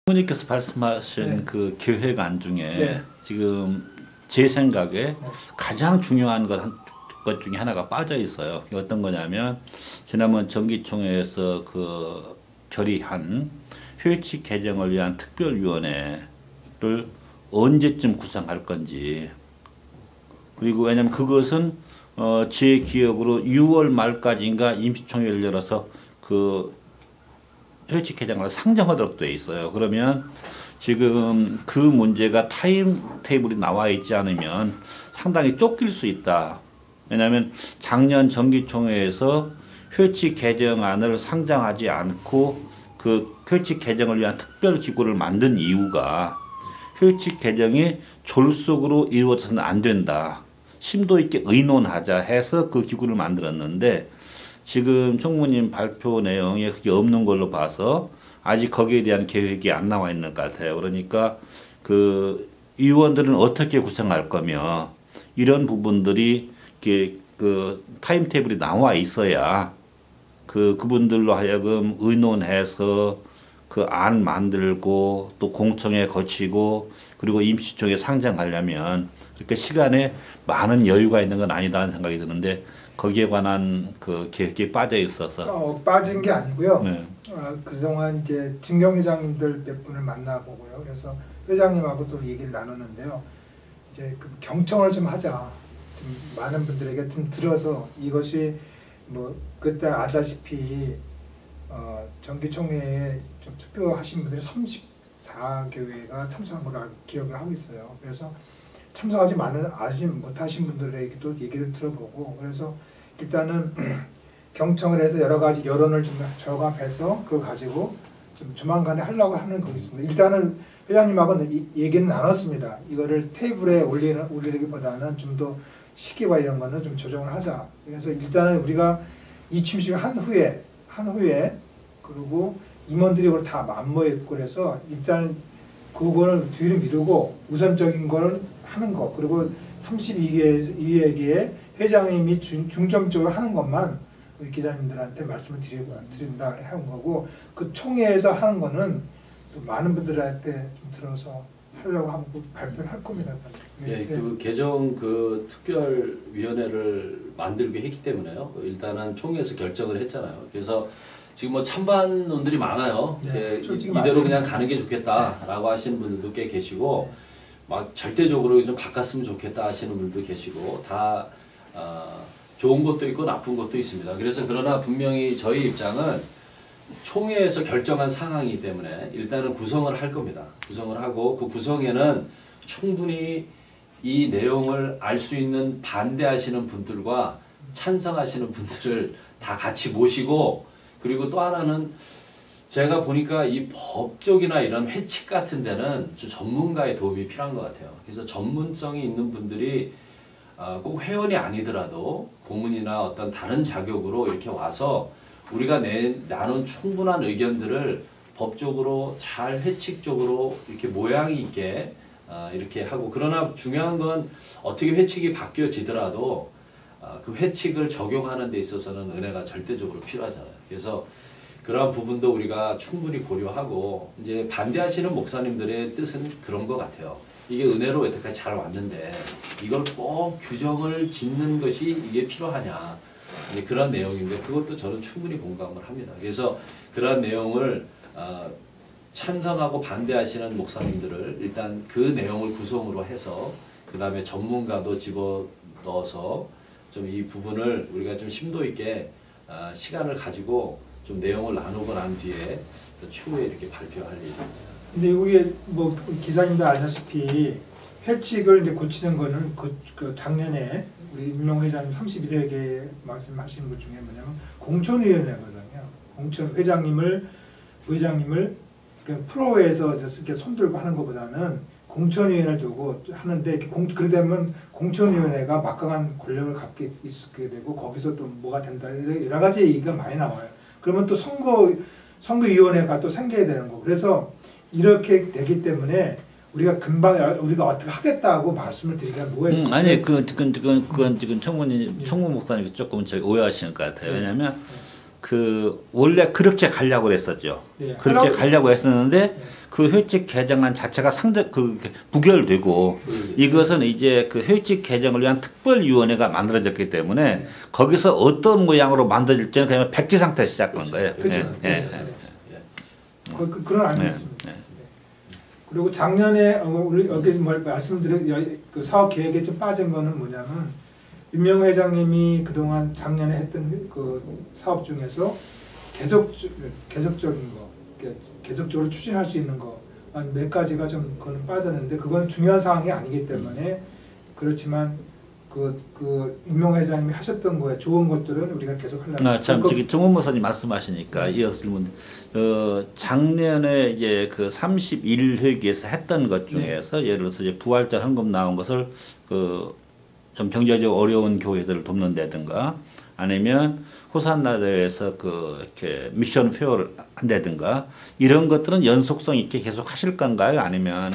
부모님께서 말씀하신 네. 그 계획안 중에 네. 지금 제 생각에 가장 중요한 것 중에 하나가 빠져 있어요. 그게 어떤 거냐면 지난번 정기총회에서 그 결의한 회칙 개정을 위한 특별위원회를 언제쯤 구성할 건지, 그리고 왜냐면 그것은 제 기억으로 6월 말까지인가 임시총회를 열어서 그 회칙 개정을 상정하도록 되어 있어요. 그러면 지금 그 문제가 타임 테이블이 나와 있지 않으면 상당히 쫓길 수 있다. 왜냐하면 작년 정기총회에서 회칙 개정안을 상정하지 않고 그 회칙 개정을 위한 특별기구를 만든 이유가 회칙 개정이 졸속으로 이루어져서는 안 된다. 심도 있게 의논하자 해서 그 기구를 만들었는데, 지금 총무님 발표 내용에 그게 없는 걸로 봐서 아직 거기에 대한 계획이 안 나와 있는 것 같아요. 그러니까 그 의원들은 어떻게 구성할 거며 이런 부분들이 그 타임테이블이 나와 있어야 그분들로 하여금 의논해서 그 안 만들고 또 공청회 거치고 그리고 임시총회 상정하려면 그렇게 시간에 많은 여유가 있는 건 아니다는 생각이 드는데, 거기에 관한 그 계획이 빠져 있어서 빠진 게 아니고요. 네. 그동안 이제 진경 회장님들 몇 분을 만나보고요. 그래서 회장님하고 또 얘기를 나눴는데요. 이제 그 경청을 좀 하자. 좀 많은 분들에게 좀 들어서 이것이 뭐 그때 아다시피 정기총회에 좀 투표하신 분들이 34교회가 참석한 걸로 기억을 하고 있어요. 그래서 참석하지 못하신 분들에게도 얘기를 들어보고, 그래서 일단은 경청을 해서 여러 가지 여론을 좀 저감해서 그거 가지고 좀 조만간에 하려고 하는 거 있습니다. 일단은 회장님하고는 얘기는 나눴습니다. 이거를 테이블에 올리기보다는 좀 더 시기와 이런 거는 좀 조정을 하자. 그래서 일단은 우리가 이 취임식을 한 후에 그리고 임원들이 그걸 다 맞모여 있고, 그래서 일단 그거를 뒤로 미루고 우선적인 거를 하는 거, 그리고 32개의 회장님이 중점적으로 하는 것만 우리 기자님들한테 말씀을 드린다 한 거고, 그 총회에서 하는 거는 또 많은 분들한테 좀 들어서 하려고 하고 발표를 할 겁니다. 예, 그 개정 그 특별위원회를 만들게 했기 때문에요. 일단은 총회에서 결정을 했잖아요. 그래서 지금 뭐 찬반론들이 많아요. 네, 이대로 맞습니다. 그냥 가는 게 좋겠다라고 하시는 분들도 꽤 계시고, 막 절대적으로 좀 바꿨으면 좋겠다 하시는 분들도 계시고, 다 좋은 것도 있고 나쁜 것도 있습니다. 그래서 그러나 분명히 저희 입장은 총회에서 결정한 상황이기 때문에 일단은 구성을 할 겁니다. 구성을 하고 그 구성에는 충분히 이 내용을 알 수 있는 반대하시는 분들과 찬성하시는 분들을 다 같이 모시고, 그리고 또 하나는 제가 보니까 이 법적이나 이런 회칙 같은 데는 좀 전문가의 도움이 필요한 것 같아요. 그래서 전문성이 있는 분들이 꼭 회원이 아니더라도 고문이나 어떤 다른 자격으로 이렇게 와서 우리가 나눈 충분한 의견들을 법적으로 잘 회칙적으로 이렇게 모양 있게 이렇게 하고, 그러나 중요한 건 어떻게 회칙이 바뀌어지더라도 그 회칙을 적용하는 데 있어서는 은혜가 절대적으로 필요하잖아요. 그래서 그러한 부분도 우리가 충분히 고려하고, 이제 반대하시는 목사님들의 뜻은 그런 것 같아요. 이게 은혜로 여태까지 잘 왔는데 이걸 꼭 규정을 짓는 것이 이게 필요하냐, 이제 그런 내용인데 그것도 저는 충분히 공감을 합니다. 그래서 그런 내용을 찬성하고 반대하시는 목사님들을 일단 그 내용을 구성으로 해서 그 다음에 전문가도 집어넣어서 좀 이 부분을 우리가 좀 심도 있게 시간을 가지고 좀 내용을 나누고 난 뒤에 추후에 이렇게 발표할 예정입니다. 근데 이게 뭐 기사님도 아시다시피 회칙을 이제 고치는 거는 그 작년에 우리 임명 회장님 31회에 말씀하신 것 중에 뭐냐면 공천위원회거든요. 공천 부회장님을 프로에서 이렇게 손들고 하는 것보다는 공천위원회를 두고 하는데, 그러다면 공천위원회가 막강한 권력을 갖게 있게 되고 거기서 또 뭐가 된다, 여러 가지 얘기가 많이 나와요. 그러면 또 선거위원회가 또 생겨야 되는 거. 그래서 이렇게 되기 때문에 우리가 금방 우리가 어떻게 하겠다고 말씀을 드리기가 뭐가 있습니까? 아니 그건 지금 총무 목사님이 조금 오해하시는 것 같아요. 왜냐하면 그 원래 그렇게 가려고 했었죠. 네, 그렇게 가려고 했었는데 그 회칙 개정안 자체가 상대 부결되고 이것은 이제 그 회칙 개정을 위한 특별위원회가 만들어졌기 때문에 거기서 어떤 모양으로 만들어질지는 그냥 백지 상태에서 시작하는 거예요. 그렇죠. 그런 안이 있습니다. 네. 그리고 작년에 우리 여기 말씀드린 그 사업 계획에 좀 빠진 거는 뭐냐면 윤명 회장님이 그동안 작년에 했던 그 사업 중에서 계속적인 거, 계속적으로 추진할 수 있는 거 몇 가지가 좀 그건 빠졌는데 그건 중요한 사항이 아니기 때문에 그렇지만 그 윤명 회장님이 하셨던 거에 좋은 것들은 우리가 계속 하려고. 참 저기 정원 목사님 말씀하시니까 이어서 질문. 작년에 이제 그 31회기에서 했던 것 중에서 예를 들어서 이제 부활절 헌금 나온 것을 좀 경제적으로 어려운 교회들을 돕는다든가 아니면 호산나대에서 이렇게 미션 페어를 한다든가 이런 것들은 연속성 있게 계속 하실 건가요? 아니면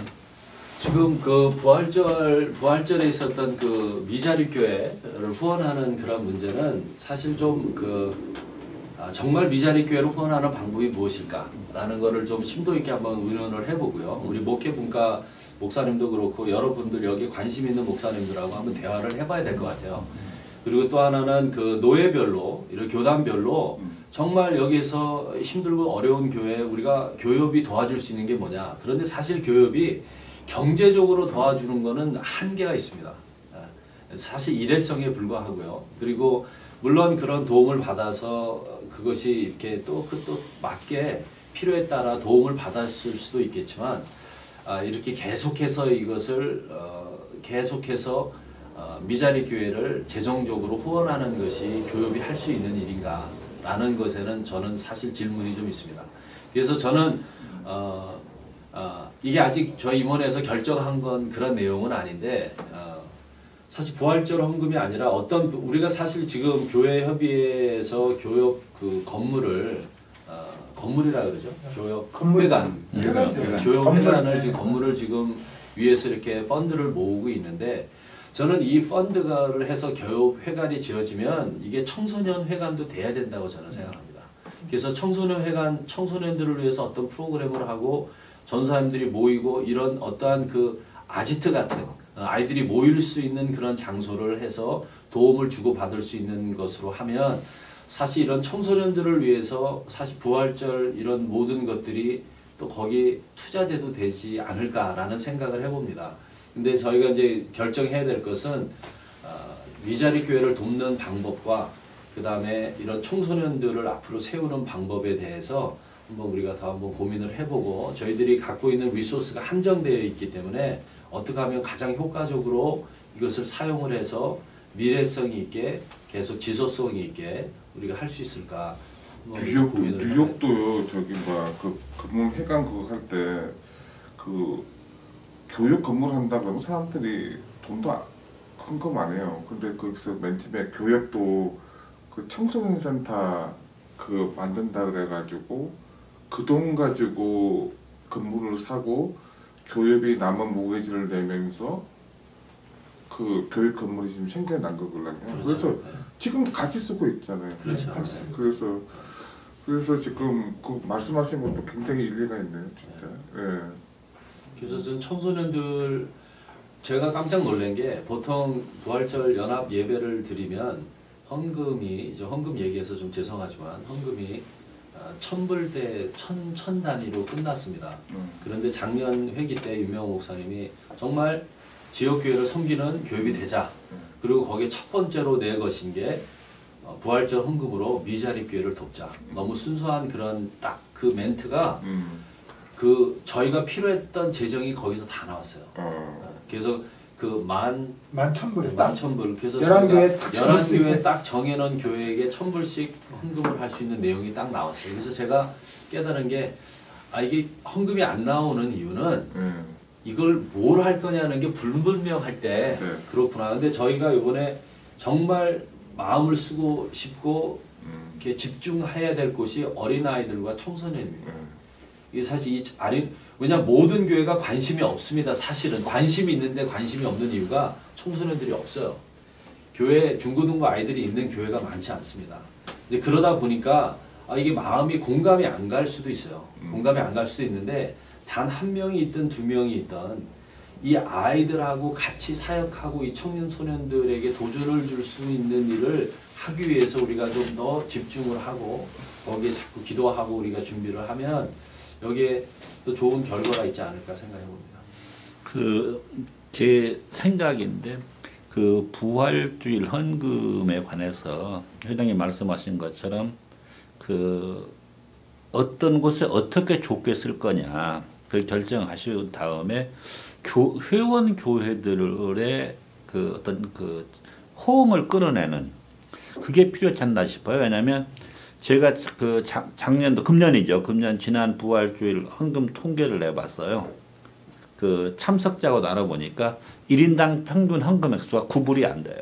지금 그 부활절에 있었던 그 미자립 교회를 후원하는 그런 문제는 사실 좀 정말 미자립 교회를 후원하는 방법이 무엇일까라는 거를 좀 심도 있게 한번 의논을 해보고요. 우리 목회분과 목사님도 그렇고 여러분들 여기 관심 있는 목사님들하고 한번 대화를 해봐야 될 것 같아요. 그리고 또 하나는 그 노예별로, 이런 교단별로 정말 여기서 힘들고 어려운 교회에 우리가 교협이 도와줄 수 있는 게 뭐냐. 그런데 사실 교협이 경제적으로 도와주는 거는 한계가 있습니다. 사실 일회성에 불과하고요. 그리고 물론 그런 도움을 받아서 그것이 이렇게 또 맞게 필요에 따라 도움을 받았을 수도 있겠지만 이렇게 계속해서 이것을 계속해서 미자립 교회를 재정적으로 후원하는 것이 교협이 할 수 있는 일인가 라는 것에는 저는 사실 질문이 좀 있습니다. 그래서 저는 이게 아직 저희 임원회에서 결정한 건 그런 내용은 아닌데 사실 부활절 헌금이 아니라 우리가 사실 지금 교회 협의회에서 교협 그 건물을 건물이라 그러죠. 교협 회관, 교협 회관을 지금 건물을 지금 위에서 이렇게 펀드를 모으고 있는데 저는 이 펀드를 해서 교협 회관이 지어지면 이게 청소년 회관도 돼야 된다고 저는 생각합니다. 그래서 청소년 회관, 청소년들을 위해서 어떤 프로그램을 하고 전사님들이 모이고 이런 어떠한 그 아지트 같은 아이들이 모일 수 있는 그런 장소를 해서 도움을 주고받을 수 있는 것으로 하면 사실 이런 청소년들을 위해서 사실 부활절 이런 모든 것들이 또 거기 투자돼도 되지 않을까라는 생각을 해봅니다. 근데 저희가 이제 결정해야 될 것은 미자립 교회를 돕는 방법과 그 다음에 이런 청소년들을 앞으로 세우는 방법에 대해서 한번 우리가 더 한번 고민을 해보고 저희들이 갖고 있는 리소스가 한정되어 있기 때문에 어떻게 하면 가장 효과적으로 이것을 사용을 해서 미래성이 있게 계속 지속성이 있게 우리가 할 수 있을까 뉴욕도요 저기 그 건물 회관 그거 할 때 교육 건물 한다 그러면 사람들이 돈도 헌금 안 해요. 근데 거기서 맨 처음에 교육도 그 청소년 센터 만든다 그래가지고 그 돈 가지고 건물을 사고 교육이 남은 모기지를 내면서 그 교육 건물이 지금 생겨난 거거든요. 그렇죠. 그래서 지금도 같이 쓰고 있잖아요. 그렇죠. 그래서 지금 그 말씀하신 것도 굉장히 일리가 있네요, 진짜. 예. 그래서 전 청소년들 제가 깜짝 놀란 게 보통 부활절 연합 예배를 드리면 헌금이 이제 헌금 얘기해서 좀 죄송하지만 헌금이 1000불대 1000 단위로 끝났습니다. 그런데 작년 회기 때 윤명 목사님이 정말 지역교회를 섬기는 교회비 되자. 그리고 거기에 첫 번째로 내 것인 게 부활절 헌금으로 미자립 교회를 돕자. 너무 순수한 그런 딱 그 멘트가 저희가 필요했던 재정이 거기서 다 나왔어요. 그래서 그 11,000불. 11,000불. 그래서 11교회 딱 정해놓은 교회에게 1,000불씩 헌금을 할 수 있는 내용이 딱 나왔어요. 그래서 제가 깨달은 게 이게 헌금이 안 나오는 이유는 이걸 뭘 할 거냐는 게 불분명할 때 그렇구나. 근데 저희가 이번에 정말 마음을 쓰고 싶고 이렇게 집중해야 될 곳이 어린아이들과 청소년입니다. 이게 사실 왜냐면 모든 교회가 관심이 없습니다. 사실은 관심이 있는데 관심이 없는 이유가 청소년들이 없어요. 교회 중고등부 아이들이 있는 교회가 많지 않습니다. 이제 그러다 보니까 이게 마음이 공감이 안 갈 수도 있어요. 공감이 안 갈 수도 있는데 단 한 명이 있든 두 명이 있든 이 아이들하고 같이 사역하고 이 청년 소년들에게 도전을 줄 수 있는 일을 하기 위해서 우리가 좀 더 집중을 하고 거기에 자꾸 기도하고 우리가 준비를 하면 여기에 또 좋은 결과가 있지 않을까 생각해 봅니다. 제 생각인데 그 부활주일 헌금에 관해서 회장님 말씀하신 것처럼 그 어떤 곳에 어떻게 줬게 쓸 거냐 그 결정하신 다음에 회원 교회들의 그 어떤 그 호응을 끌어내는 그게 필요하지 않나 싶어요. 왜냐하면 제가 그 작년도 금년이죠. 금년 지난 부활주일 헌금 통계를 내봤어요. 그 참석자하고 알아보니까 1인당 평균 헌금 액수가 9불이 안 돼요.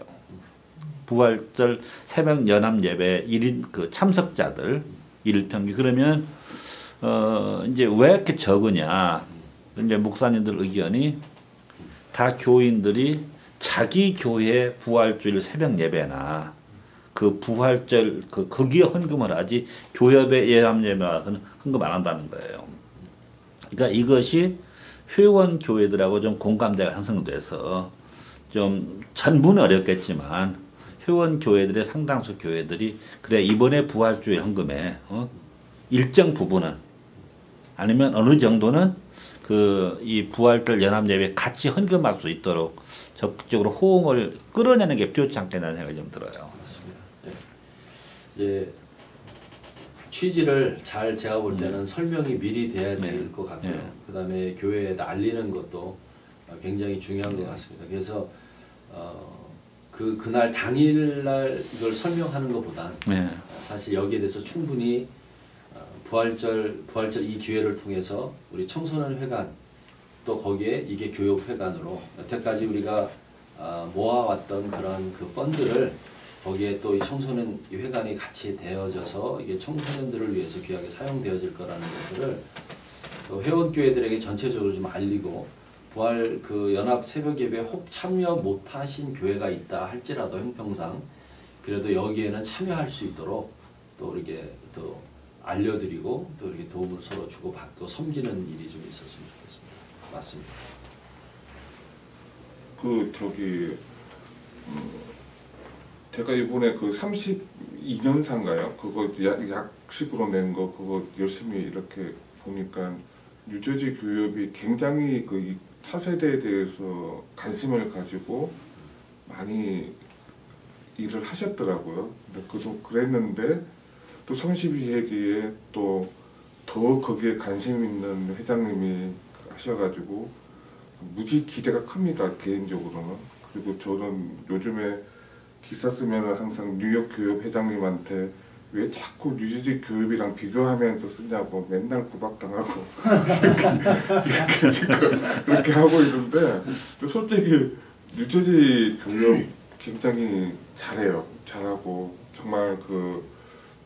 부활절 새벽 연합 예배 1인 그 참석자들 일평균 그러면 이제 왜 이렇게 적으냐? 이제 목사님들 의견이 다 교인들이 자기 교회 부활주일 새벽 예배나 그 부활절 거기에 헌금을 하지 교협의 연합 예배 와서는 헌금 안 한다는 거예요. 그러니까 이것이 회원 교회들하고 좀 공감대가 형성돼서 좀 전부는 어렵겠지만 회원 교회들의 상당수 교회들이 그래 이번에 부활주일 헌금에 일정 부분은 아니면 어느 정도는 그 이 부활절 연합 예배 같이 헌금할 수 있도록 적극적으로 호응을 끌어내는 게 필요치 않겠다는 생각이 좀 들어요. 맞습니다. 예. 취지를 잘 제가 볼 때는 설명이 미리 돼야 될 것 같고요. 그다음에 교회에다 알리는 것도 굉장히 중요한 것 같습니다. 그래서 그날 당일날 이걸 설명하는 것보다 사실 여기에 대해서 충분히 부활절 이 기회를 통해서 우리 청소년 회관 또 거기에 이게 교육 회관으로 여태까지 우리가 모아왔던 그런 그 펀드를 거기에 또 이 청소년 회관이 같이 되어져서 이게 청소년들을 위해서 귀하게 사용되어질 거라는 것들을 또 회원교회들에게 전체적으로 좀 알리고 부활 그 연합 새벽 예배에 혹 참여 못하신 교회가 있다 할지라도 형평상 그래도 여기에는 참여할 수 있도록 또 이렇게 또 알려드리고 또 이렇게 도움을 서로 주고받고 섬기는 일이 좀 있었으면 좋겠습니다. 맞습니다. 제가 이번에 그 32년사인가요? 그거 약식으로 낸 거 그거 열심히 이렇게 보니까 뉴저지 교협이 굉장히 그 차세대에 대해서 관심을 가지고 많이 일을 하셨더라고요. 근데 그랬는데 또 32회기에 또 더 거기에 관심 있는 회장님이 하셔가지고 무지 기대가 큽니다. 개인적으로는. 그리고 저는 요즘에 기사 쓰면 항상 뉴욕 교협 회장님한테 왜 자꾸 뉴저지 교협이랑 비교하면서 쓰냐고 맨날 구박당하고 이렇게 하고 있는데 솔직히 뉴저지 교협 굉장히 잘하고 정말 그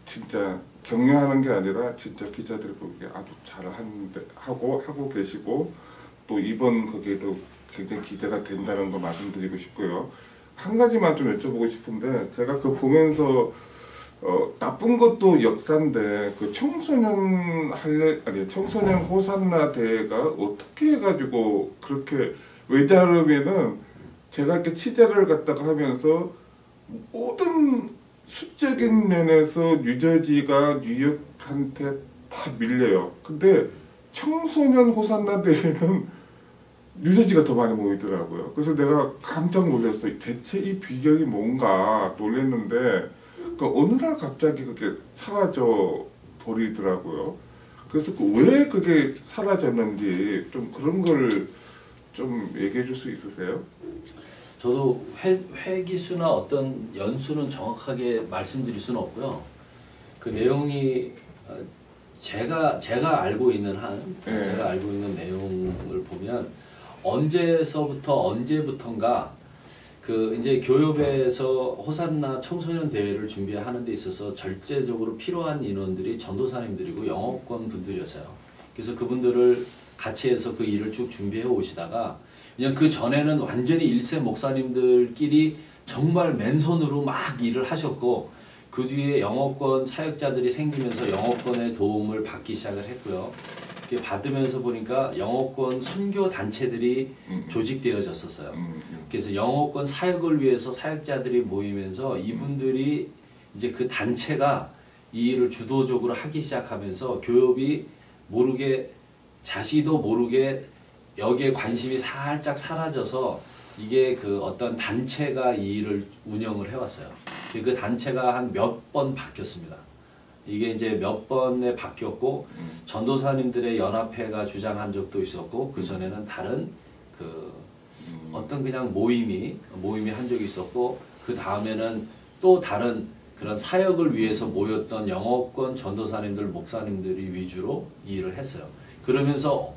진짜 격려하는 게 아니라 진짜 기자들이 보기에 아주 하고 계시고 또 이번 거기에도 굉장히 기대가 된다는 거 말씀드리고 싶고요. 한 가지만 좀 여쭤보고 싶은데 제가 그 보면서 나쁜 것도 역사인데 그 청소년 호산나 대회가 어떻게 해가지고 그렇게 왜냐하면은 제가 이렇게 취재를 갖다가 하면서 모든 수적인 면에서 뉴저지가 뉴욕한테 다 밀려요. 근데 청소년 호산나 대회는 뉴저지가 더 많이 모이더라고요. 그래서 내가 깜짝 놀랐어요. 대체 이 비결이 뭔가 놀랐는데 어느 날 갑자기 그게 사라져 버리더라고요. 그래서 왜 그게 사라졌는지 좀 그런 걸 좀 얘기해 줄 수 있으세요? 저도 회기수나 어떤 연수는 정확하게 말씀드릴 수는 없고요. 그 내용이 제가 알고 있는 제가 알고 있는 내용을 보면 언제서부터 언제부턴가 그 이제 교협에서 호산나 청소년 대회를 준비하는 데 있어서 절대적으로 필요한 인원들이 전도사님들이고 영업권 분들이었어요. 그래서 그분들을 같이 해서 그 일을 쭉 준비해 오시다가 그냥 그 전에는 완전히 1세 목사님들끼리 정말 맨손으로 막 일을 하셨고 그 뒤에 영업권 사역자들이 생기면서 영업권의 도움을 받기 시작을 했고요. 이렇게 받으면서 보니까 영어권 선교 단체들이 조직되어졌었어요. 그래서 영어권 사역을 위해서 사역자들이 모이면서 이분들이 이제 그 단체가 이 일을 주도적으로 하기 시작하면서 교협이 모르게 자시도 모르게 여기에 관심이 살짝 사라져서 이게 그 어떤 단체가 이 일을 운영을 해왔어요. 그 단체가 한 몇 번 바뀌었습니다. 이게 이제 몇 번에 바뀌었고 전도사님들의 연합회가 주장한 적도 있었고 그 전에는 다른 그 어떤 그냥 모임이 한 적이 있었고 그 다음에는 또 다른 그런 사역을 위해서 모였던 영어권 전도사님들 목사님들이 위주로 이 일을 했어요. 그러면서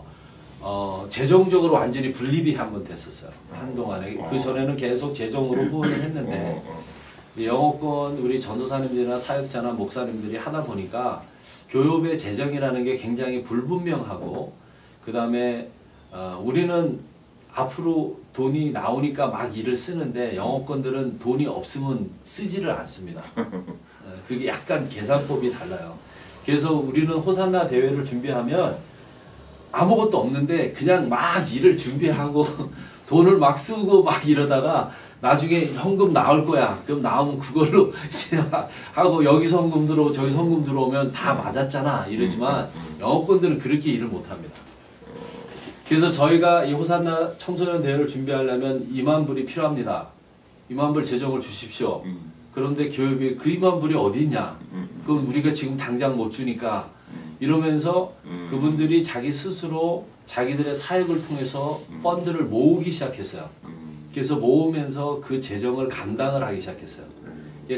재정적으로 완전히 분립이 한번 됐었어요. 한동안에 그 전에는 계속 재정으로 후원을 했는데 영어권 우리 전도사님들이나 사역자나 목사님들이 하다 보니까 교협의 재정이라는 게 굉장히 불분명하고 그 다음에 우리는 앞으로 돈이 나오니까 막 일을 쓰는데 영어권들은 돈이 없으면 쓰지를 않습니다. 그게 약간 계산법이 달라요. 그래서 우리는 호산나 대회를 준비하면 아무것도 없는데 그냥 막 일을 준비하고 돈을 막 쓰고 막 이러다가 나중에 현금 나올 거야. 그럼 나오면 그걸로 이제 하고 여기서 헌금 들어오고 저기서 헌금 들어오면 다 맞았잖아 이러지만 영어권들은 그렇게 일을 못합니다. 그래서 저희가 이 호산나 청소년 대회를 준비하려면 2만 불이 필요합니다. 2만 불 재정을 주십시오. 그런데 교협이 그 2만 불이 어디 있냐? 그럼 우리가 지금 당장 못 주니까 이러면서 그분들이 자기 스스로 자기들의 사역을 통해서 펀드를 모으기 시작했어요. 그래서 모으면서 그 재정을 감당을 하기 시작했어요.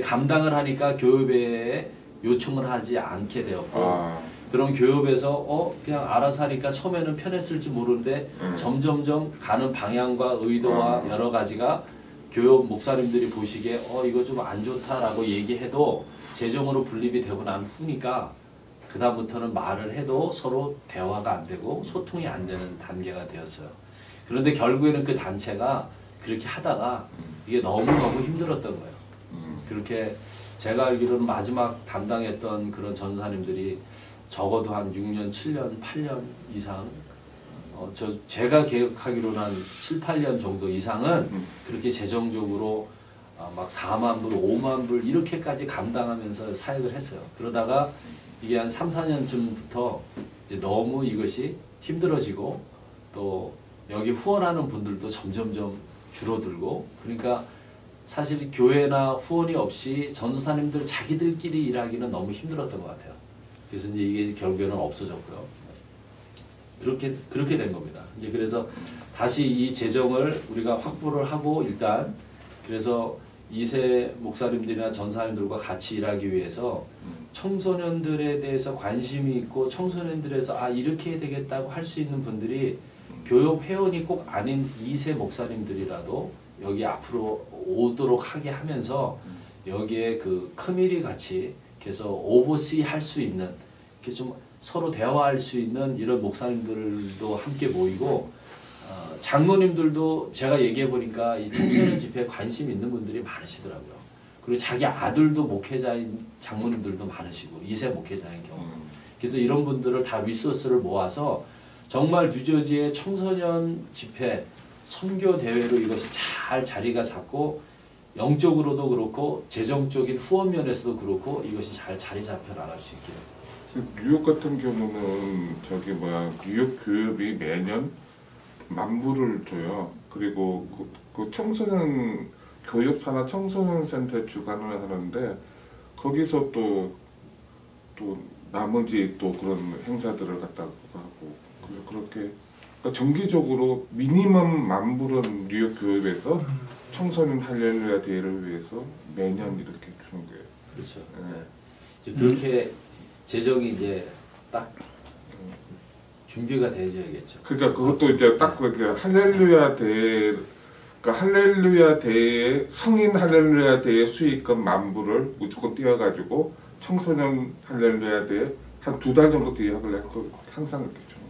감당을 하니까 교협에 요청을 하지 않게 되었고 그럼 교협에서 그냥 알아서 하니까 처음에는 편했을지 모르는데 점점점 가는 방향과 의도와 여러 가지가 교협 목사님들이 보시기에 이거 좀 안 좋다라고 얘기해도 재정으로 분립이 되고 난 후니까 그 다음부터는 말을 해도 서로 대화가 안 되고 소통이 안 되는 단계가 되었어요. 그런데 결국에는 그 단체가 그렇게 하다가 이게 너무너무 힘들었던 거예요. 그렇게 제가 알기로는 마지막 담당했던 그런 전사님들이 적어도 한 6년, 7년, 8년 이상 제가 계획하기로는 한 7, 8년 정도 이상은 그렇게 재정적으로 막 4만 불, 5만 불 이렇게까지 감당하면서 사역을 했어요. 그러다가 이게 한 3, 4년쯤부터 이제 너무 이것이 힘들어지고 또 여기 후원하는 분들도 점점점 줄어들고 그러니까 사실 교회나 후원이 없이 전도사님들 자기들끼리 일하기는 너무 힘들었던 것 같아요. 그래서 이제 이게 결국에는 없어졌고요. 그렇게 된 겁니다. 이제 그래서 다시 이 재정을 우리가 확보를 하고 일단 그래서 2세 목사님들이나 전사님들과 같이 일하기 위해서 청소년들에 대해서 관심이 있고 청소년들에서 이렇게 해야 되겠다고 할 수 있는 분들이 교협 회원이 꼭 아닌 2세 목사님들이라도 여기 앞으로 오도록 하게 하면서 여기에 그 커뮤니티 같이 그래서 오버시 할 수 있는 이렇게 좀 서로 대화할 수 있는 이런 목사님들도 함께 모이고 장로님들도 제가 얘기해 보니까 이 청소년 집회에 관심 있는 분들이 많으시더라고요. 그리고 자기 아들도 목회자인 장로님들도 많으시고 2세 목회자인 경우. 그래서 이런 분들을 다 리소스를 모아서 정말 뉴저지의 청소년 집회 선교 대회로 이것이 잘 자리가 잡고 영적으로도 그렇고 재정적인 후원 면에서도 그렇고 이것이 잘 자리 잡혀 나갈 수 있게. 뉴욕 같은 경우는 뉴욕 교협이 매년 10,000불을 줘요. 그리고 그 청소년 교육사나 청소년 센터 주관을 하는데 거기서 또 나머지 또 그런 행사들을 갖다가 하고 그래서 그렇게 그러니까 정기적으로 미니멈 10,000불은 뉴욕 교협에서 청소년 할렐루야 대회를 위해서 매년 이렇게 주는 거예요. 그렇죠. 네. 그렇게 재정이 이제 딱 준비가 되어야겠죠. 그러니까 그것도 이제 딱 그렇게 할렐루야 대회, 그러니까 할렐루야 대회 성인 할렐루야 대회 수익금 10,000불을 무조건 띄워가지고 청소년 할렐루야 대회 한 2달 정도 뒤에 하길래 항상 이렇게 주는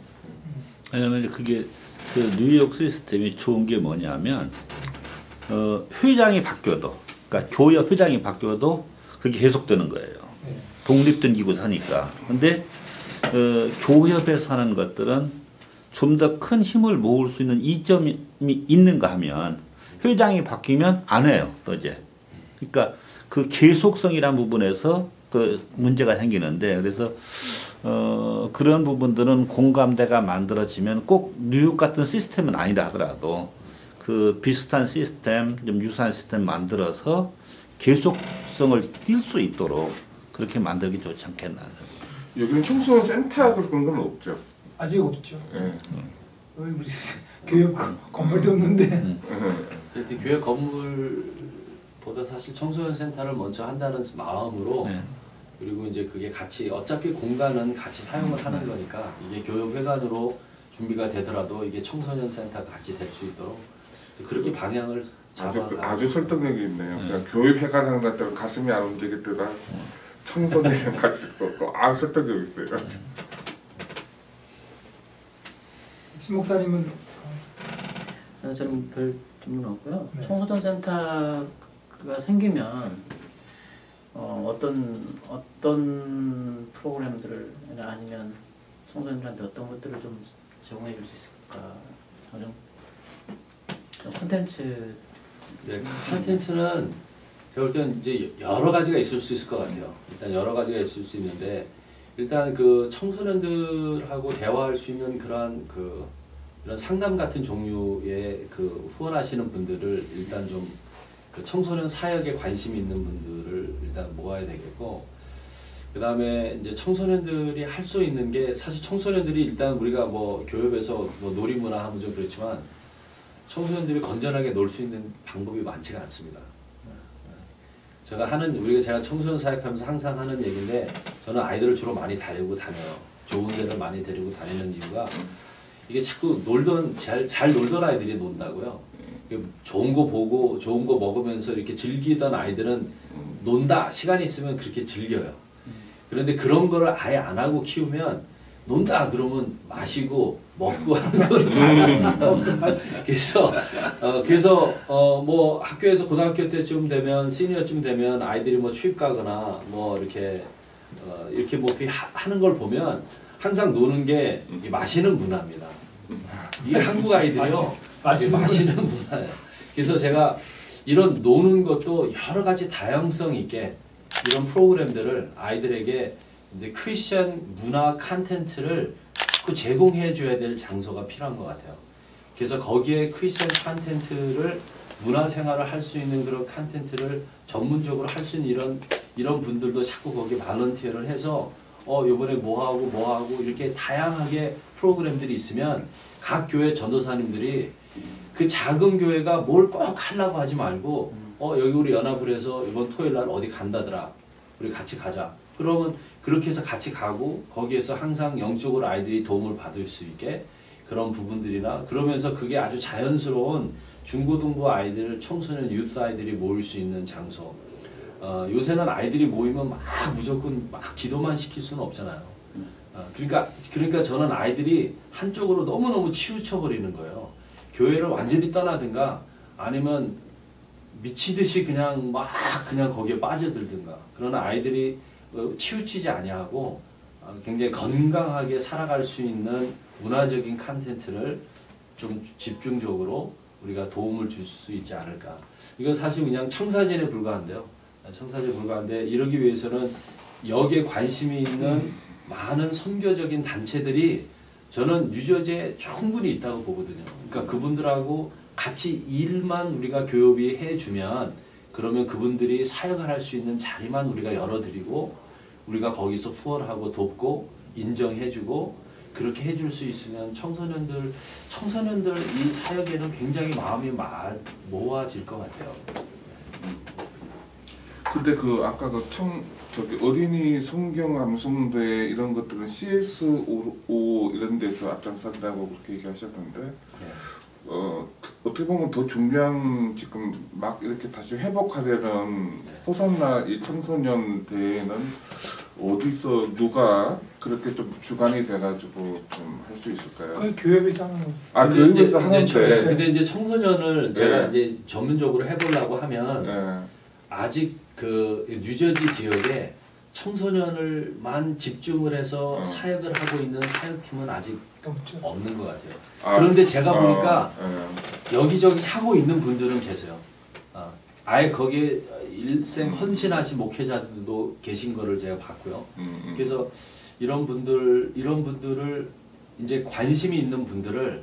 거예요. 왜냐면 그게 그 뉴욕 시스템이 좋은 게 뭐냐면 회장이 바뀌어도 그러니까 교협 회장이 바뀌어도 그게 계속되는 거예요. 독립된 기구 사니까. 근데 교협에서 하는 것들은 좀 더 큰 힘을 모을 수 있는 이점이 있는가 하면 회장이 바뀌면 안 해요. 또 이제 그러니까 그 계속성이라는 부분에서 그 문제가 생기는데 그래서 그런 부분들은 공감대가 만들어지면 꼭 뉴욕 같은 시스템은 아니라 하더라도 그 비슷한 시스템, 좀 유사한 시스템 만들어서 계속성을 띌 수 있도록 그렇게 만들기 좋지 않겠나. 여기는 청소년 센터 그런 건 없죠. 아직 없죠. 예. 여기 무슨 교육 건물도 없는데. 하여튼 교회 건물보다 사실 청소년 센터를 먼저 한다는 마음으로 네. 그리고 이제 그게 같이 어차피 공간은 같이 사용을 하는 거니까 이게 교육회관으로 준비가 되더라도 이게 청소년 센터가 같이 될 수 있도록 그렇게 방향을 아주 설득력이 있네요. 그냥 교육회관 하는 것 때문에 가슴이 안 움직이더라. 청소년 같이 있고 설득력 있어요. 신 목사님은 저는 별 질문 없고요. 네. 청소년 센터가 생기면 어떤 프로그램들을 아니면 청소년들한테 어떤 것들을 좀 제공해 줄 수 있을까? 좀 콘텐츠. 네, 콘텐츠는 제가 볼 때는 이제 여러 가지가 있을 수 있을 것 같아요. 일단 여러 가지가 있을 수 있는데 일단 그 청소년들하고 대화할 수 있는 그러한 이런 상담 같은 종류의 그 후원하시는 분들을 일단 좀 그 청소년 사역에 관심 있는 분들을 일단 모아야 되겠고 그 다음에 이제 청소년들이 할 수 있는 게 사실 청소년들이 일단 우리가 뭐 교육에서 뭐 놀이문화 하면 좀 그렇지만 청소년들이 건전하게 놀 수 있는 방법이 많지가 않습니다. 제가 청소년 사역하면서 항상 하는 얘기인데 저는 아이들을 주로 많이 데리고 다녀요. 좋은 데를 많이 데리고 다니는 이유가 이게 자꾸 잘 놀던 아이들이 논다고요. 좋은 거 보고 좋은 거 먹으면서 이렇게 즐기던 아이들은 논다 시간이 있으면 그렇게 즐겨요. 그런데 그런 거를 아예 안 하고 키우면 논다 그러면 마시고 먹고 하는 거는 그래서 뭐 학교에서 고등학교 때쯤 되면 시니어쯤 되면 아이들이 뭐 취업 가거나 뭐 이렇게 뭐 하는 걸 보면 항상 노는 게 마시는 문화입니다. 이 한국 아이들이요. 마시는 문화예요. 그래서 제가 이런 노는 것도 여러 가지 다양성 있게 이런 프로그램들을 아이들에게 이제 크리스천 문화 콘텐츠를 자꾸 제공해 줘야 될 장소가 필요한 것 같아요. 그래서 거기에 크리스천 콘텐츠를 문화 생활을 할 수 있는 그런 콘텐츠를 전문적으로 할 수 있는 이런 분들도 자꾸 거기에 발런티어를 해서 이번에 뭐 하고 이렇게 다양하게 프로그램들이 있으면 각 교회 전도사님들이 그 작은 교회가 뭘 꼭 하려고 하지 말고 여기 우리 연합을 해서 이번 토요일 날 어디 간다더라. 우리 같이 가자. 그러면 그렇게 해서 같이 가고 거기에서 항상 영적으로 아이들이 도움을 받을 수 있게 그런 부분들이나 그러면서 그게 아주 자연스러운 중고등부 아이들, 청소년 유스 아이들이 모일 수 있는 장소. 요새는 아이들이 모이면 막 무조건 막 기도만 시킬 수는 없잖아요. 그러니까 저는 아이들이 한쪽으로 너무너무 치우쳐 버리는 거예요. 교회를 완전히 떠나든가 아니면 미치듯이 그냥 거기에 빠져들든가. 그러나 아이들이 치우치지 아니하고 굉장히 건강하게 살아갈 수 있는 문화적인 콘텐츠를 좀 집중적으로 우리가 도움을 줄 수 있지 않을까. 이거 사실 그냥 청사진에 불과한데요. 청사진에 불과한데 이러기 위해서는 여기에 관심이 있는 많은 선교적인 단체들이 저는 뉴저지에 충분히 있다고 보거든요. 그러니까 그분들하고 같이 일만 우리가 교육이 해주면 그러면 그분들이 사역을 할 수 있는 자리만 우리가 열어드리고 우리가 거기서 후원하고 돕고 인정해주고 그렇게 해줄 수 있으면 청소년들 이 사역에는 굉장히 마음이 모아질 것 같아요. 근데 아까 어린이 성경 암송대 이런 것들은 CS5 이런 데서 앞장선다고 그렇게 얘기하셨던데 네. 어떻게 보면 더 중요한 지금 막 이렇게 다시 회복하려는 호산나 이 청소년 대회는 어디서 누가 그렇게 좀 주관이 돼가지고 좀 할 수 있을까요? 그 교회에서 하는 거. 교회에서 하는데. 근데 이제 청소년을 제가 이제 전문적으로 해보려고 하면 네. 아직 그 뉴저지 지역에 청소년을만 집중을 해서 사역을 하고 있는 사역팀은 아직 없죠. 없는 것 같아요. 그런데 제가 보니까 여기저기 사고 있는 분들은 계세요. 아예 거기에 일생 헌신하신 목회자들도 계신 거를 제가 봤고요. 그래서 이런 분들을 이제 관심이 있는 분들을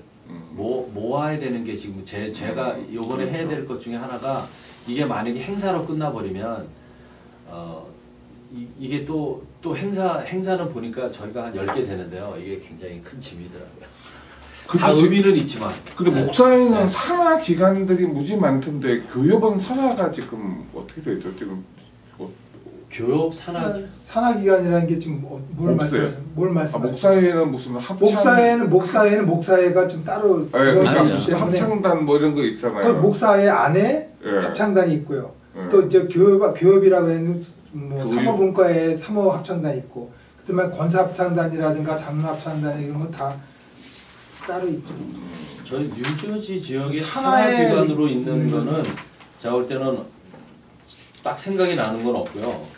모아야 되는 게 지금 제가 이번에 해야 될 것 중에 하나가, 이게 만약에 행사로 끝나버리면 이게 또 행사는 보니까 저희가 한 10개 되는데요. 이게 굉장히 큰 짐이더라고요. 다 의미는 있지만. 근데 목사에는 네. 산하 기관들이 무지 많던데 교협은 산하가 지금 어떻게 되죠? 지금 교협 산하기관이라는 게 지금 뭘 말씀하세요? 뭘 말씀하세요? 목사회는 무슨 목사회는 목사회가 좀 따로 그러니까 아니요. 무슨 합창단 뭐 이런 거 있잖아요. 그 목사회 안에 합창단이 있고요. 또 이제 교협이라고 하는 뭐 사모분과에 사모 합창단이 있고, 그렇지만 권사 합창단이라든가 장로 합창단 이런 거 다 따로 있죠. 저희 뉴저지 지역의 산하의 산하기관으로 있는 거는 제가 볼 때는 딱 생각이 나는 건 없고요.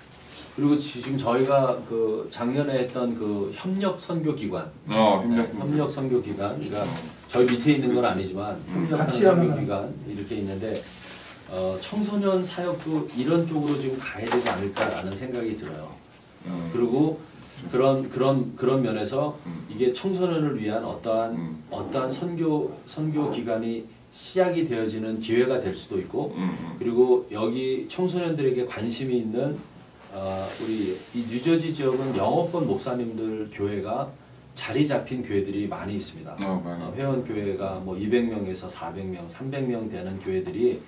그리고 지금 저희가 그 작년에 했던 그 협력 선교 기관, 협력 선교 기관, 그러니까 저희 밑에 있는 건 아니지만 협력하는 선교 기관 이렇게 있는데, 청소년 사역도 이런 쪽으로 지금 가야 되지 않을까라는 생각이 들어요. 그리고 그런 면에서 이게 청소년을 위한 어떠한 선교 기관이 시작이 되어지는 기회가 될 수도 있고, 그리고 여기 청소년들에게 관심이 있는 우리 이 뉴저지 지역은 영어권 목사님들 교회가 자리 잡힌 교회들이 많이 있습니다. 회원 교회가 뭐 200명에서 400명, 300명 되는 교회들이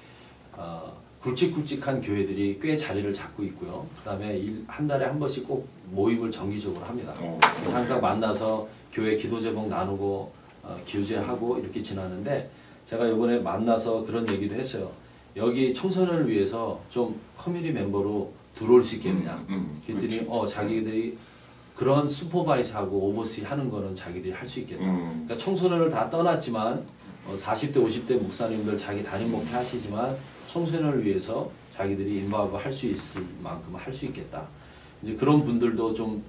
굵직굵직한 교회들이 꽤 자리를 잡고 있고요. 그다음에 한 달에 한 번씩 꼭 모임을 정기적으로 합니다. 그래서 항상 만나서 교회 기도 제목 나누고 기도제하고 이렇게 지나는데, 제가 이번에 만나서 그런 얘기도 했어요. 여기 청소년을 위해서 좀 커뮤니티 멤버로 들어올 수 있겠느냐. 그랬더니 자기들이 그런 슈퍼바이스하고 오버시 하는 거는 자기들이 할 수 있겠다. 그러니까 청소년을 다 떠났지만 40대 50대 목사님들 자기 담임 목회 하시지만 청소년을 위해서 자기들이 인바브 할 수 있을 만큼 할 수 있겠다. 이제 그런 분들도 좀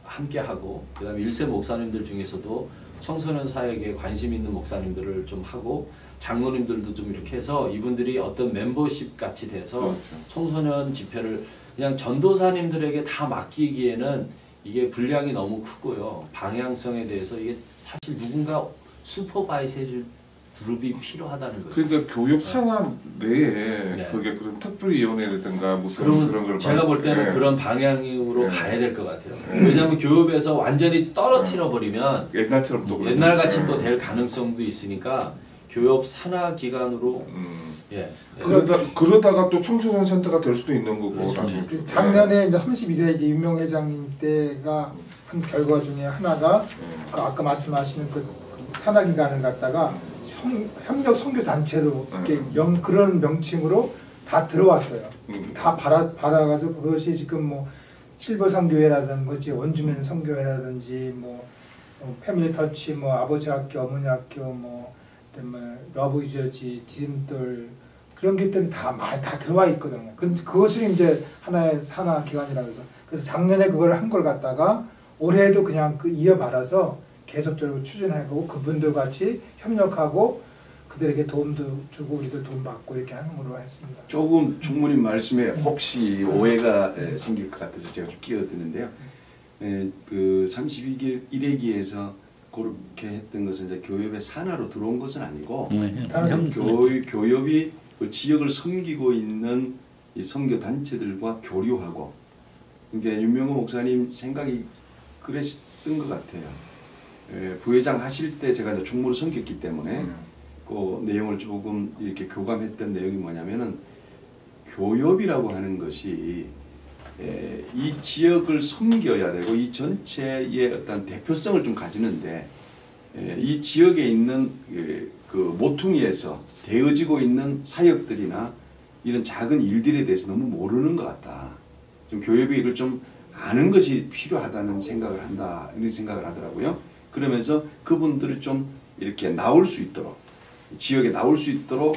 함께 하고, 그다음에 1세 목사님들 중에서도 청소년 사역에 관심 있는 목사님들을 좀 하고, 장로님들도 좀 이렇게 해서 이분들이 어떤 멤버십 같이 돼서 청소년 집회를 그냥 전도사님들에게 다 맡기기에는 이게 분량이 너무 크고요. 방향성에 대해서 이게 사실 누군가 슈퍼바이스 해줄 그룹이 필요하다는 거죠. 그러니까 교육 산하 내에 그게 그런 특별위원회라든가 무슨 그런 걸 제가 볼 때는 그런 방향으로 가야 될 것 같아요. 왜냐하면 교육에서 완전히 떨어뜨려 버리면 옛날처럼 또 옛날같이 또 될 가능성도 있으니까 교육 산하 기관으로 그러다가 또 청소년 센터가 될 수도 있는 거고. 그래서 작년에 이제 31회 유명 회장님 때가 한 결과 중에 하나가 그 아까 말씀하시는 그 산하기관을 갖다가 협력 선교 단체로 이렇게 그런 명칭으로 다 들어왔어요. 다 받아가서 그것이 지금 뭐 실버 선교회라든지 원주민 선교회라든지 뭐 패밀리 터치, 뭐 아버지 학교, 어머니 학교, 뭐 러브 유저지, 디딤돌 그런 것들이 다 들어와 있거든요. 그것을 이제 하나의 산하 기관이라고 해서, 그래서 작년에 그걸 한 걸 갖다가 올해도 그냥 이어받아서 계속적으로 추진하고 그분들 같이 협력하고 그들에게 도움도 주고 우리도 도움 받고 이렇게 하는 걸로 했습니다. 조금 총무님 말씀에 혹시 오해가 생길 것 같아서 제가 좀 끼어드는데요. 그 31회기에서 그렇게 했던 것은 이제 교협의 산하로 들어온 것은 아니고 교협이 그 지역을 섬기고 있는 이 선교 단체들과 교류하고, 그러니까 윤명호 목사님 생각이 그랬던 것 같아요. 부회장 하실 때 제가 이제 총무로 섬겼기 때문에 그 내용을 조금 이렇게 교감했던 내용이 뭐냐면은, 교협이라고 하는 것이 이 지역을 섬겨야 되고 이 전체의 어떤 대표성을 좀 가지는데, 이 지역에 있는 그 모퉁이에서 되어지고 있는 사역들이나 이런 작은 일들에 대해서 너무 모르는 것 같다. 좀 교협이 이걸 좀 아는 것이 필요하다는 생각을 한다, 이런 생각을 하더라고요. 그러면서 그분들이 좀 이렇게 나올 수 있도록, 지역에 나올 수 있도록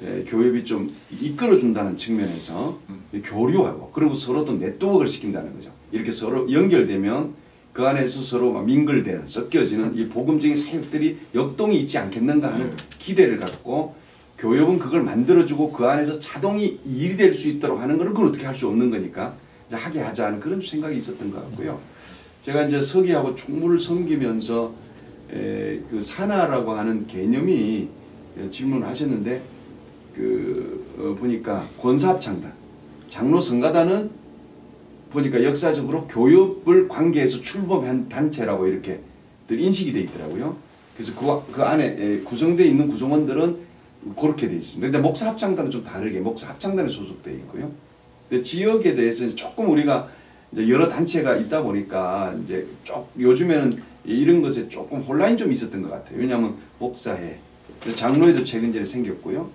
교협이 좀 이끌어준다는 측면에서 교류하고 그리고 서로 또 네트워크를 시킨다는 거죠. 이렇게 서로 연결되면 그 안에서 서로 민글되는 섞여지는 이 복음적인 사역들이 역동이 있지 않겠는가 하는 기대를 갖고 교협은 그걸 만들어주고 그 안에서 자동이 일이 될 수 있도록 하는 거는 그걸 어떻게 할 수 없는 거니까 이제 하게 하자 하는 그런 생각이 있었던 것 같고요. 제가 이제 서기하고 총무를 섬기면서 그 산하라고 하는 개념이 질문을 하셨는데 보니까 권사합창단, 장로 성가단은 보니까 역사적으로 교협을 관계해서 출범한 단체라고 이렇게 인식이 돼 있더라고요. 그래서 그 안에 구성되어 있는 구성원들은 그렇게 돼 있습니다. 근데 목사 합창단은 좀 다르게 목사 합창단에 소속되어 있고요. 근데 지역에 대해서 조금 우리가 이제 여러 단체가 있다 보니까 이제 요즘에는 이런 것에 조금 혼란이 좀 있었던 것 같아요. 왜냐하면 목사회, 장로회도 최근 전에 생겼고요.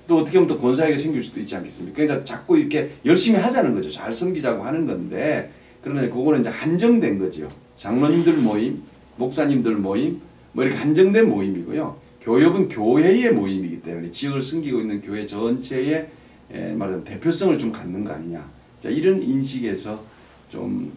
또 어떻게 보면 또 권사회가 생길 수도 있지 않겠습니까? 그러니까 자꾸 이렇게 열심히 하자는 거죠. 잘 섬기자고 하는 건데 그러나 그거는 이제 한정된 거죠. 장로님들 모임, 목사님들 모임, 뭐 이렇게 한정된 모임이고요. 교협은 교회의 모임이기 때문에 지역을 섬기고 있는 교회 전체의 말하자면 대표성을 좀 갖는 거 아니냐. 자, 이런 인식에서 좀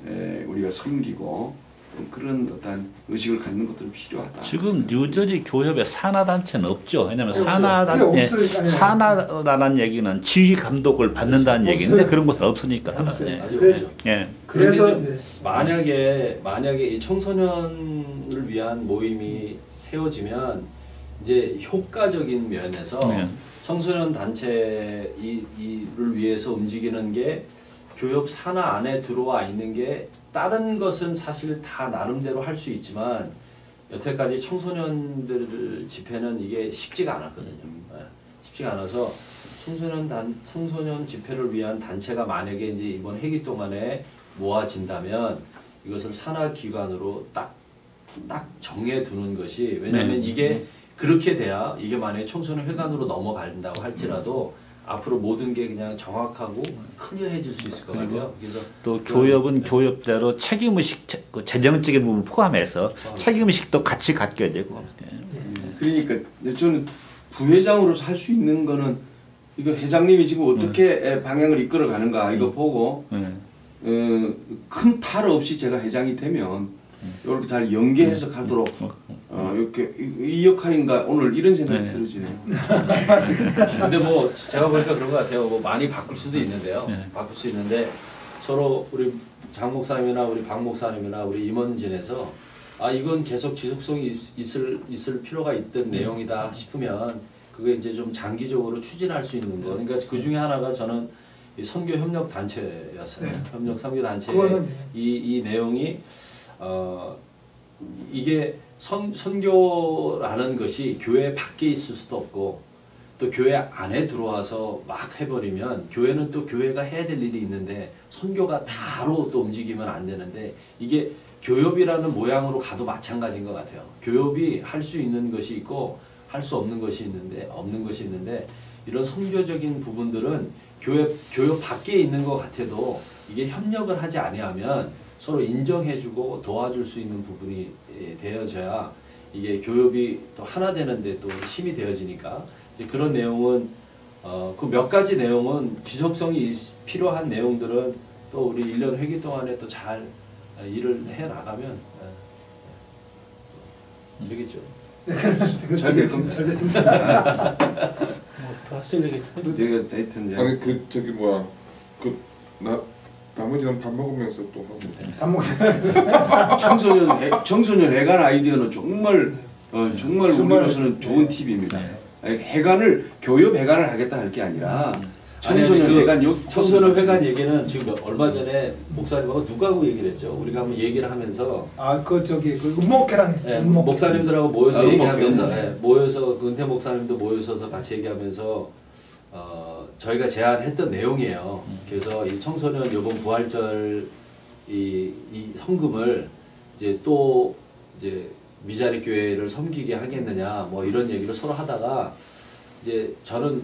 우리가 섬기고 그런 어떤 의식을 갖는 것도 좀 필요하다. 지금 뉴저지 교협에 산하단체는 없죠. 왜냐하면 없으니까. 산하라는 얘기는 지휘 감독을 받는다는 얘기인데 그런 곳은 없으니까. 그래서 만약에 이 청소년을 위한 모임이 세워지면 이제 효과적인 면에서 청소년 단체를 위해서 움직이는 게 교협 산하 안에 들어와 있는 게 다른 것은 사실 다 나름대로 할 수 있지만 여태까지 청소년들 집회는 이게 쉽지가 않았거든요. 쉽지가 않아서 청소년 집회를 위한 단체가 만약에 이제 이번 회기 동안에 모아진다면 이것을 산하 기관으로 딱 정해두는 것이 왜냐하면 이게 그렇게 돼야 이게 만약에 청소년 회관으로 넘어간다고 할지라도 앞으로 모든 게 그냥 정확하고 클리어해질 수 있을 것 같아요. 그래서 또 교협은 교협대로 책임의식, 재정적인 부분 포함해서 책임의식도 같이 갖게 되고. 그러니까 저는 부회장으로서 할 수 있는 거는 이거 회장님이 지금 어떻게 방향을 이끌어 가는가 이거 보고 큰 탈 없이 제가 회장이 되면 이렇게 잘 연계해서 가도록 이렇게 이 역할인가 오늘 이런 생각이 들어지네요. 맞습니다. 근데 뭐 제가 보니까 그런 것 같아요. 뭐 많이 바꿀 수도 있는데요. 바꿀 수 있는데 서로 우리 장 목사님이나 우리 박 목사님이나 우리 임원진에서 이건 계속 지속성이 있을 필요가 있던 내용이다 싶으면 그게 이제 좀 장기적으로 추진할 수 있는 거. 그러니까 그 중에 하나가 저는 이 선교 협력 단체였어요. 협력 선교 단체의 이 내용이 이게 선교라는 것이 교회 밖에 있을 수도 없고 또 교회 안에 들어와서 막 해버리면 교회는 또 교회가 해야 될 일이 있는데 선교가 다로 또 움직이면 안 되는데 이게 교협이라는 모양으로 가도 마찬가지인 것 같아요. 교협이 할 수 있는 것이 있고 할 수 없는 것이 있는데 이런 선교적인 부분들은 교협 밖에 있는 것 같아도 이게 협력을 하지 아니하면 서로 인정해주고 도와줄 수 있는 부분이 되어져야 이게 교협이 또 하나 되는데 또 힘이 되어지니까 그런 내용은 그 몇 가지 내용은 지속성이 필요한 내용들은 또 우리 1년 회기 동안에 또 잘 일을 해 나가면 되겠죠. 잘 됐습니다. 더 하실 얘기 있어요? 내가 하여튼 아니 나머지는 밥 먹으면서 또 하고. 청소년 회관 아이디어는 정말 우리로서는 좋은 팁입니다. 회관을 교협 회관을 하겠다 할 게 아니라 청소년 회관 청소년 회관 얘기는 지금 얼마 전에 목사님하고 누가하고 얘기를 했죠. 우리가 한번 얘기를 하면서 음목회랑 했어요. 목사님들하고 모여서 얘기하면서 모여서 은퇴 목사님도 모여서 같이 얘기하면서 저희가 제안했던 내용이에요. 그래서 이 청소년 이번 부활절 이 성금을 이제 미자리 교회를 섬기게 하겠느냐 뭐 이런 얘기를 서로 하다가 이제 저는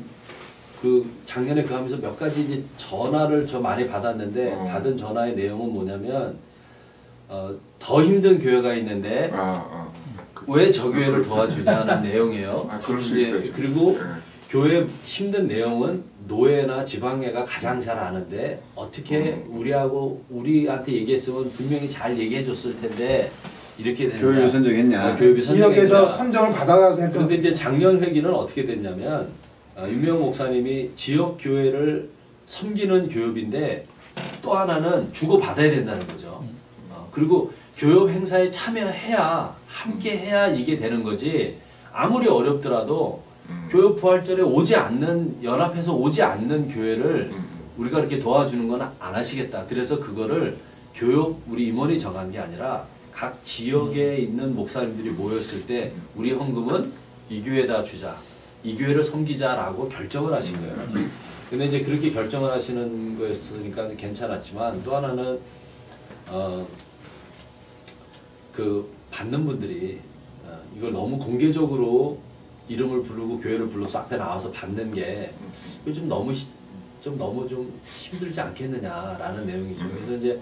그 작년에 그 하면서 몇 가지 이제 전화를 저 많이 받았는데 받은 전화의 내용은 뭐냐면 더 힘든 교회가 있는데 왜 저 교회를 도와주냐는 내용이에요. 그럴 수 있어요. 그리고 교회 힘든 내용은 노회나 지방회가 가장 잘 아는데 어떻게 우리한테 얘기했으면 분명히 잘 얘기해줬을 텐데 이렇게 되는 교육을 선정했냐? 교육이 지역에서 선정을 받아가고 했던. 그런데 이제 작년 회기는 어떻게 됐냐면 윤명 목사님이 지역 교회를 섬기는 교협인데 또 하나는 주고 받아야 된다는 거죠. 그리고 교협 행사에 참여해야 함께 해야 이게 되는 거지. 아무리 어렵더라도 교협 부활절에 오지 않는 연합해서 오지 않는 교회를 우리가 이렇게 도와주는 건 안 하시겠다. 그래서 그거를 교협 우리 임원이 정한 게 아니라 각 지역에 있는 목사님들이 모였을 때 우리 헌금은 이 교회에다 주자. 이 교회를 섬기자라고 결정을 하신 거예요. 근데 이제 그렇게 결정을 하시는 거였으니까 괜찮았지만 또 하나는 그 받는 분들이 이걸 너무 공개적으로 이름을 부르고 교회를 불러서 앞에 나와서 받는 게 요즘 너무 좀 힘들지 않겠느냐라는 내용이죠. 그래서 이제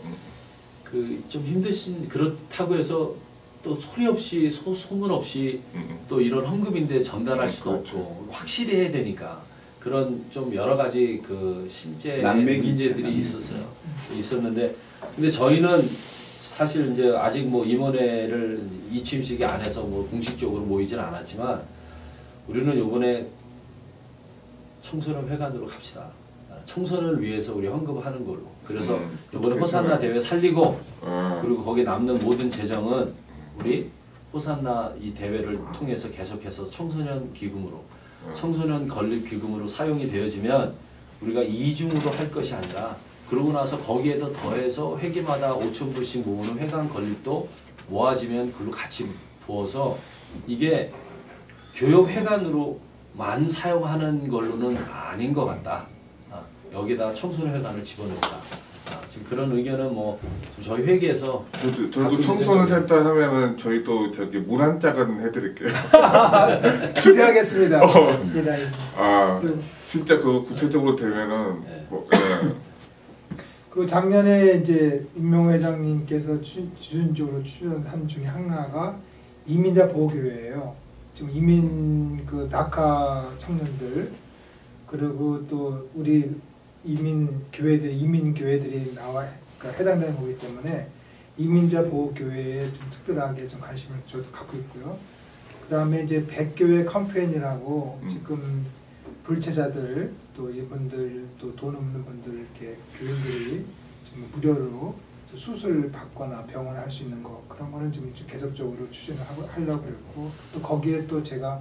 그 좀 힘드신 그렇다고 해서 또 소리 없이 소문 없이 또 이런 헌금인데 전달할 수도 없고 확실히 해야 되니까 그런 좀 여러 가지 그 신체 문제들이 있었는데 근데 저희는 사실 이제 아직 뭐 임원회를 이취임식이 안 해서 뭐 공식적으로 모이진 않았지만 우리는 요번에 청소년 회관으로 갑시다. 청소년을 위해서 우리 헌금하는 걸로. 그래서 이번에 호산나 대회 살리고 그리고 거기 남는 모든 재정은 우리 호산나 이 대회를 통해서 계속해서 청소년 기금으로 청소년 건립 기금으로 사용이 되어지면 우리가 이중으로 할 것이 아니라 그러고 나서 거기에도 더해서 회기마다 5,000불씩 모으는 회관 건립도 모아지면 그걸로 같이 부어서 이게 교협 회관으로만 사용하는 걸로는 아닌 것 같다. 여기다 청소년 회관을 집어넣자. 지금 그런 의견은 뭐 저희 회계에서 저도 청소년 센터 하면은 저희도 저기 물 한 짝은 해드릴게요. 기대하겠습니다. 기대하겠습니다. 아 진짜 그 구체적으로 되면은 뭐, 그 작년에 이제 임명 회장님께서 주전적으로 출연한 중에 하나가 이민자 보호교회예요. 지금 이민 그 낙하 청년들 그리고 또 우리 이민 교회들이 나와 그러니까 해당되는 거기 때문에 이민자 보호교회에 좀 특별하게 좀 관심을 저도 갖고 있고요. 그 다음에 이제 백교회 캠페인이라고 지금 불체자들 또 이분들 또 돈 없는 분들 이렇게 교인들이 좀 무료로 수술 받거나 병원을 할 수 있는 거 그런 거는 좀 계속적으로 추진을 하려고 그랬고 또 거기에 또 제가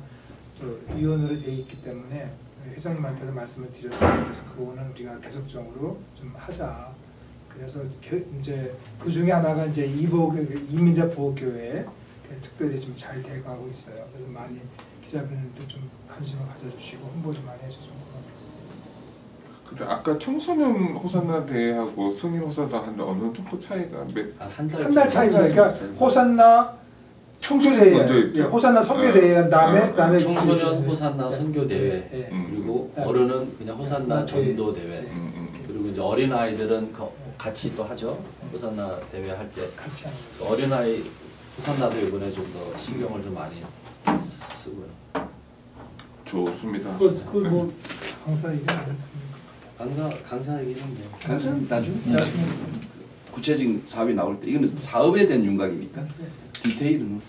또 위원으로 돼 있기 때문에 회장님한테도 말씀을 드렸어요. 그래서 그거는 우리가 계속적으로 좀 하자. 그래서 이제 그 중에 하나가 이제 이민자 보호교회 특별히 좀 잘 돼가고 있어요. 그래서 많이 기자분들도 좀 관심을 가져주시고 홍보도 많이 해주시고 그렇습니다. 근데 아까 청소년 호산나 대회하고 승인 호산나 한데 어느 정도 차이가 한 달 차이입니다. 그러니까 호산나 선교대회, 호산나 선교대회 그다음에 청소년 호산나 선교대회 네. 그리고 어른은 그냥 호산나 전도대회 그리고 이제 어린 아이들은 같이 또 하죠. 호산나 대회 할 때 같이 하는 어린 아이 호산나도 이번에 좀 더 신경을 좀 많이 쓰고요. 좋습니다. 그뭐 강사 얘기 안 했습니다. 강사 얘기는데 강사는 나중에 구체적인 사업이 나올 때 이거는 사업에 대한 윤곽이니까 디테일은